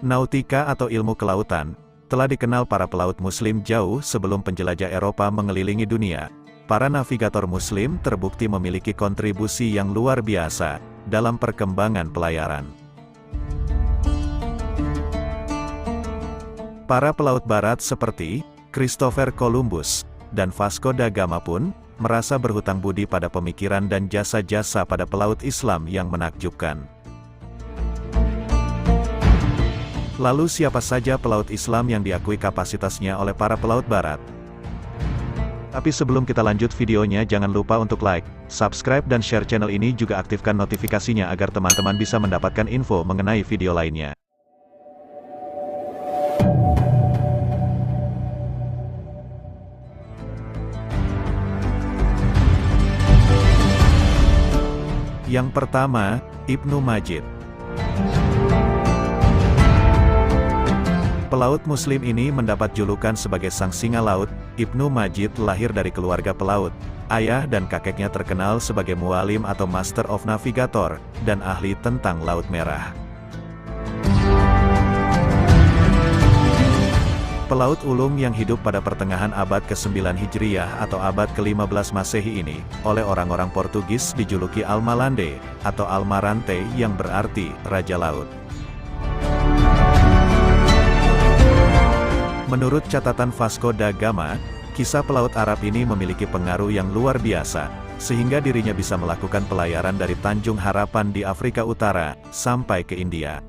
Nautika atau ilmu kelautan, telah dikenal para pelaut muslim jauh sebelum penjelajah Eropa mengelilingi dunia. Para navigator muslim terbukti memiliki kontribusi yang luar biasa dalam perkembangan pelayaran. Para pelaut barat seperti Christopher Columbus dan Vasco da Gama pun merasa berhutang budi pada pemikiran dan jasa-jasa pada pelaut Islam yang menakjubkan. Lalu siapa saja pelaut Islam yang diakui kapasitasnya oleh para pelaut barat? Tapi sebelum kita lanjut videonya, jangan lupa untuk like, subscribe dan share channel ini, juga aktifkan notifikasinya agar teman-teman bisa mendapatkan info mengenai video lainnya. Yang pertama, Ibnu Majid. Pelaut muslim ini mendapat julukan sebagai sang singa laut. Ibnu Majid lahir dari keluarga pelaut. Ayah dan kakeknya terkenal sebagai mualim atau master of navigator, dan ahli tentang Laut Merah. Pelaut ulung yang hidup pada pertengahan abad ke-9 Hijriyah atau abad ke-15 Masehi ini, oleh orang-orang Portugis dijuluki Almalande, atau Almarante yang berarti Raja Laut. Menurut catatan Vasco da Gama, kisah pelaut Arab ini memiliki pengaruh yang luar biasa, sehingga dirinya bisa melakukan pelayaran dari Tanjung Harapan di Afrika Utara, sampai ke India.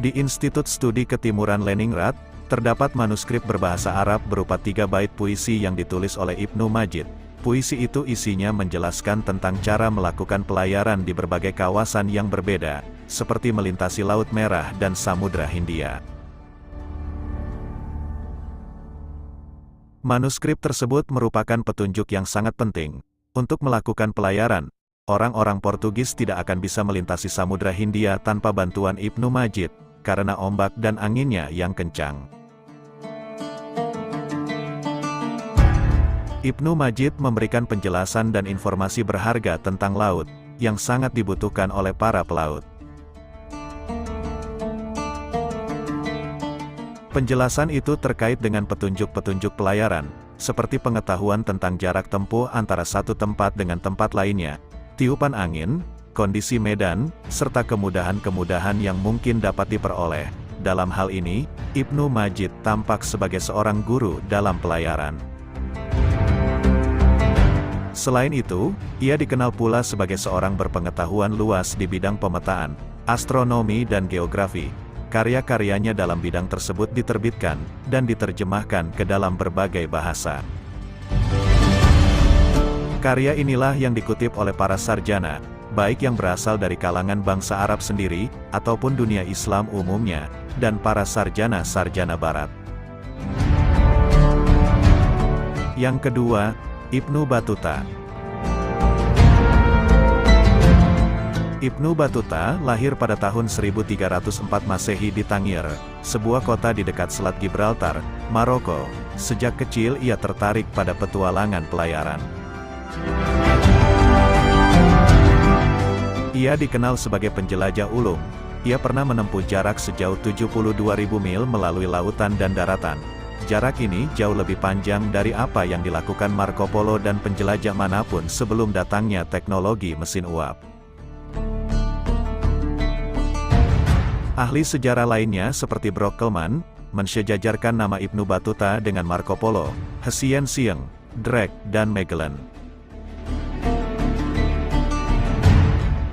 Di Institut Studi Ketimuran Leningrad, terdapat manuskrip berbahasa Arab berupa 3 bait puisi yang ditulis oleh Ibnu Majid. Puisi itu isinya menjelaskan tentang cara melakukan pelayaran di berbagai kawasan yang berbeda, seperti melintasi Laut Merah dan Samudra Hindia. Manuskrip tersebut merupakan petunjuk yang sangat penting. Untuk melakukan pelayaran, orang-orang Portugis tidak akan bisa melintasi Samudra Hindia tanpa bantuan Ibnu Majid, karena ombak dan anginnya yang kencang. Ibnu Majid memberikan penjelasan dan informasi berharga tentang laut, yang sangat dibutuhkan oleh para pelaut. Penjelasan itu terkait dengan petunjuk-petunjuk pelayaran, seperti pengetahuan tentang jarak tempuh antara satu tempat dengan tempat lainnya, tiupan angin, kondisi medan, serta kemudahan-kemudahan yang mungkin dapat diperoleh. Dalam hal ini, Ibnu Majid tampak sebagai seorang guru dalam pelayaran. Selain itu, ia dikenal pula sebagai seorang berpengetahuan luas di bidang pemetaan, astronomi dan geografi. Karya-karyanya dalam bidang tersebut diterbitkan dan diterjemahkan ke dalam berbagai bahasa. Karya inilah yang dikutip oleh para sarjana, baik yang berasal dari kalangan bangsa Arab sendiri, ataupun dunia Islam umumnya, dan para sarjana-sarjana Barat. Yang kedua, Ibnu Battuta. Ibnu Battuta lahir pada tahun 1304 Masehi di Tangier, sebuah kota di dekat Selat Gibraltar, Maroko. Sejak kecil ia tertarik pada petualangan pelayaran. Ia dikenal sebagai penjelajah ulung. Ia pernah menempuh jarak sejauh 72.000 mil melalui lautan dan daratan. Jarak ini jauh lebih panjang dari apa yang dilakukan Marco Polo dan penjelajah manapun sebelum datangnya teknologi mesin uap. Ahli sejarah lainnya seperti Brockleman, mensejajarkan nama Ibnu Battuta dengan Marco Polo, Hsien Sieng, Drake, dan Magellan.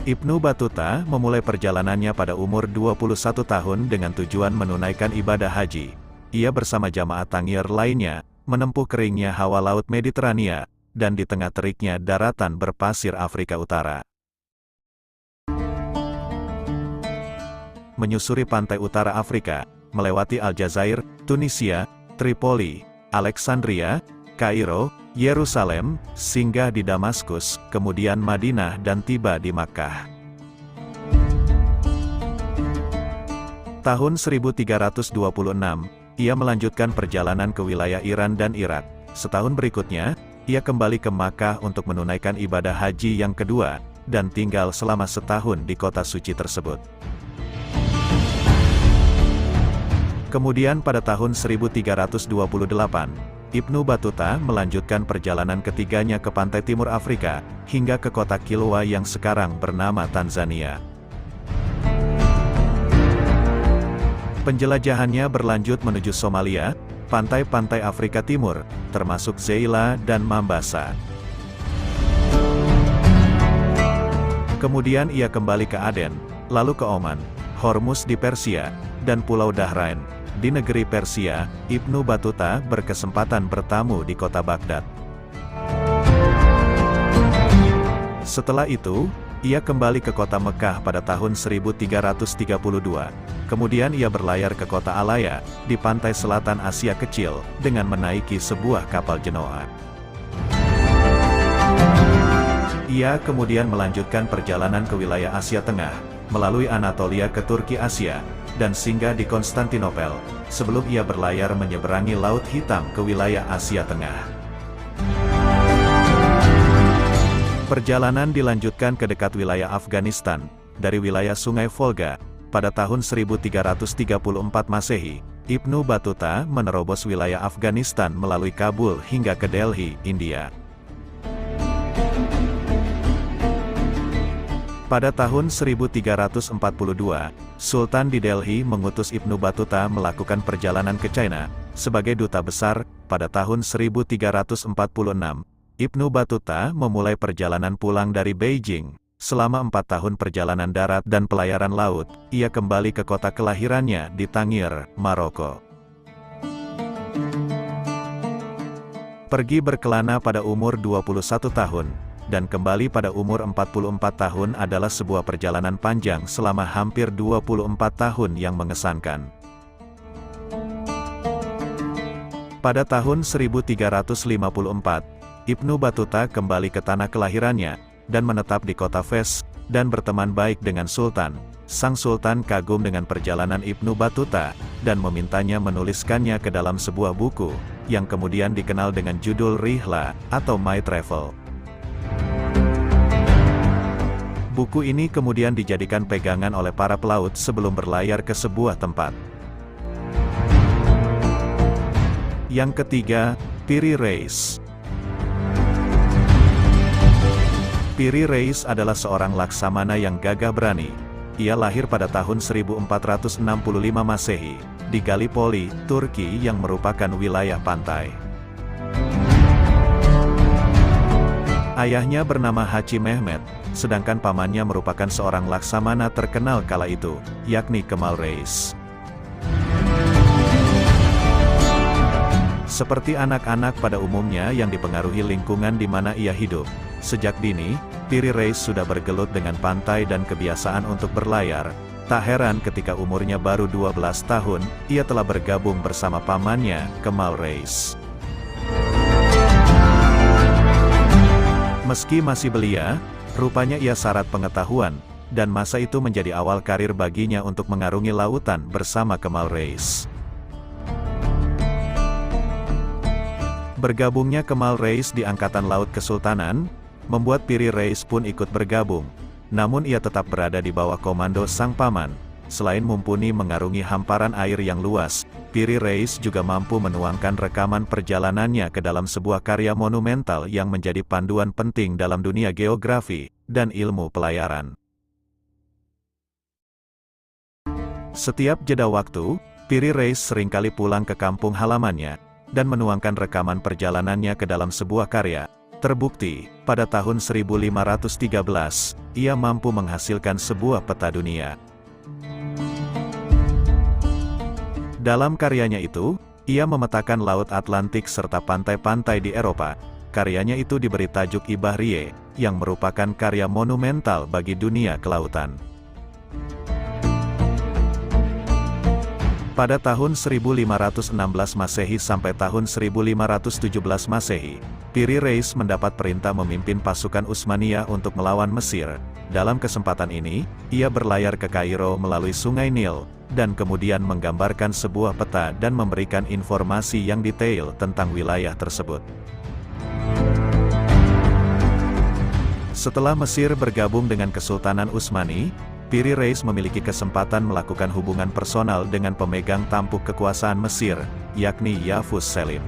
Ibnu Battuta memulai perjalanannya pada umur 21 tahun dengan tujuan menunaikan ibadah haji. Ia bersama jamaah Tangier lainnya, menempuh keringnya hawa Laut Mediterania, dan di tengah teriknya daratan berpasir Afrika Utara. Menyusuri pantai utara Afrika, melewati Aljazair, Tunisia, Tripoli, Alexandria, Kairo, Yerusalem, singgah di Damaskus, kemudian Madinah dan tiba di Makkah. Tahun 1326, ia melanjutkan perjalanan ke wilayah Iran dan Irak. Setahun berikutnya, ia kembali ke Makkah untuk menunaikan ibadah haji yang kedua, dan tinggal selama setahun di kota suci tersebut. Kemudian pada tahun 1328, Ibnu Battuta melanjutkan perjalanan ketiganya ke pantai timur Afrika, hingga ke kota Kilwa yang sekarang bernama Tanzania. Penjelajahannya berlanjut menuju Somalia, pantai-pantai Afrika Timur, termasuk Zeila dan Mombasa. Kemudian ia kembali ke Aden, lalu ke Oman, Hormuz di Persia, dan Pulau Dhahrain. Di negeri Persia, Ibnu Battuta berkesempatan bertamu di kota Baghdad. Setelah itu, ia kembali ke kota Mekah pada tahun 1332. Kemudian ia berlayar ke kota Alaya, di pantai selatan Asia Kecil, dengan menaiki sebuah kapal Genoa. Ia kemudian melanjutkan perjalanan ke wilayah Asia Tengah, melalui Anatolia ke Turki Asia, dan singgah di Konstantinopel, sebelum ia berlayar menyeberangi Laut Hitam ke wilayah Asia Tengah. Perjalanan dilanjutkan ke dekat wilayah Afghanistan, dari wilayah Sungai Volga. Pada tahun 1334 Masehi, Ibnu Battuta menerobos wilayah Afghanistan melalui Kabul hingga ke Delhi, India. Pada tahun 1342, Sultan di Delhi mengutus Ibnu Battuta melakukan perjalanan ke China, sebagai duta besar. Pada tahun 1346, Ibnu Battuta memulai perjalanan pulang dari Beijing. Selama 4 tahun perjalanan darat dan pelayaran laut, ia kembali ke kota kelahirannya di Tangier, Maroko. Pergi berkelana pada umur 21 tahun, dan kembali pada umur 44 tahun adalah sebuah perjalanan panjang selama hampir 24 tahun yang mengesankan. Pada tahun 1354, Ibnu Battuta kembali ke tanah kelahirannya, dan menetap di kota Fes, dan berteman baik dengan Sultan. Sang Sultan kagum dengan perjalanan Ibnu Battuta, dan memintanya menuliskannya ke dalam sebuah buku, yang kemudian dikenal dengan judul Rihla, atau My Travel. Buku ini kemudian dijadikan pegangan oleh para pelaut sebelum berlayar ke sebuah tempat. Yang ketiga, Piri Reis. Piri Reis adalah seorang laksamana yang gagah berani. Ia lahir pada tahun 1465 Masehi, di Gallipoli, Turki yang merupakan wilayah pantai. Ayahnya bernama Haji Mehmet, sedangkan pamannya merupakan seorang laksamana terkenal kala itu, yakni Kemal Reis. Seperti anak-anak pada umumnya yang dipengaruhi lingkungan di mana ia hidup, sejak dini, Piri Reis sudah bergelut dengan pantai dan kebiasaan untuk berlayar. Tak heran ketika umurnya baru 12 tahun, ia telah bergabung bersama pamannya, Kemal Reis. Meski masih belia, rupanya ia syarat pengetahuan, dan masa itu menjadi awal karir baginya untuk mengarungi lautan bersama Kemal Reis. Bergabungnya Kemal Reis di Angkatan Laut Kesultanan, membuat Piri Reis pun ikut bergabung. Namun ia tetap berada di bawah komando sang paman. Selain mumpuni mengarungi hamparan air yang luas, Piri Reis juga mampu menuangkan rekaman perjalanannya ke dalam sebuah karya monumental yang menjadi panduan penting dalam dunia geografi dan ilmu pelayaran. Setiap jeda waktu, Piri Reis seringkali pulang ke kampung halamannya, dan menuangkan rekaman perjalanannya ke dalam sebuah karya. Terbukti, pada tahun 1513, ia mampu menghasilkan sebuah peta dunia. Dalam karyanya itu, ia memetakan Laut Atlantik serta pantai-pantai di Eropa. Karyanya itu diberi tajuk Ibahriye, yang merupakan karya monumental bagi dunia kelautan. Pada tahun 1516 Masehi sampai tahun 1517 Masehi, Piri Reis mendapat perintah memimpin pasukan Utsmaniyah untuk melawan Mesir. Dalam kesempatan ini, ia berlayar ke Kairo melalui Sungai Nil, dan kemudian menggambarkan sebuah peta dan memberikan informasi yang detail tentang wilayah tersebut. Setelah Mesir bergabung dengan Kesultanan Utsmani, Piri Reis memiliki kesempatan melakukan hubungan personal dengan pemegang tampuk kekuasaan Mesir, yakni Yavuz Selim.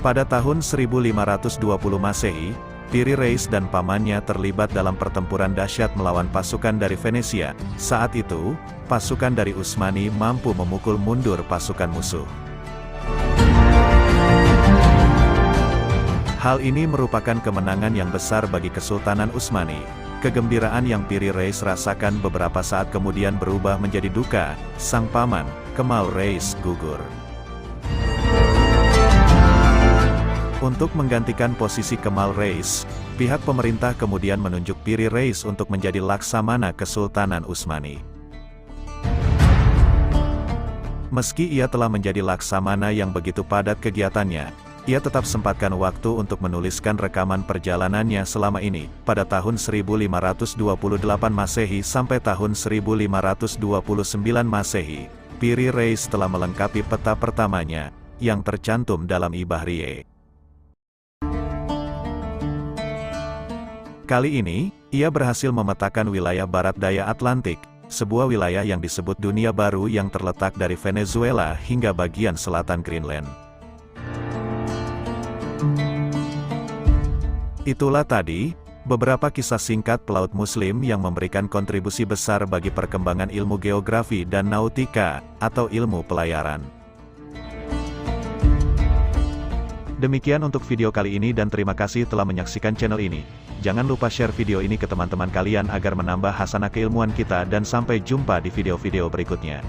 Pada tahun 1520 Masehi, Piri Reis dan pamannya terlibat dalam pertempuran dahsyat melawan pasukan dari Venesia. Saat itu, pasukan dari Utsmani mampu memukul mundur pasukan musuh. Hal ini merupakan kemenangan yang besar bagi Kesultanan Utsmani. Kegembiraan yang Piri Reis rasakan beberapa saat kemudian berubah menjadi duka. Sang paman, Kemal Reis, gugur. Untuk menggantikan posisi Kemal Reis, pihak pemerintah kemudian menunjuk Piri Reis untuk menjadi Laksamana Kesultanan Utsmani. Meski ia telah menjadi Laksamana yang begitu padat kegiatannya, ia tetap sempatkan waktu untuk menuliskan rekaman perjalanannya selama ini. Pada tahun 1528 Masehi sampai tahun 1529 Masehi, Piri Reis telah melengkapi peta pertamanya, yang tercantum dalam Ibahriye. Kali ini, ia berhasil memetakan wilayah barat daya Atlantik, sebuah wilayah yang disebut Dunia Baru yang terletak dari Venezuela hingga bagian selatan Greenland. Itulah tadi, beberapa kisah singkat pelaut muslim yang memberikan kontribusi besar bagi perkembangan ilmu geografi dan nautika, atau ilmu pelayaran. Demikian untuk video kali ini dan terima kasih telah menyaksikan channel ini. Jangan lupa share video ini ke teman-teman kalian agar menambah hasanah keilmuan kita dan sampai jumpa di video-video berikutnya.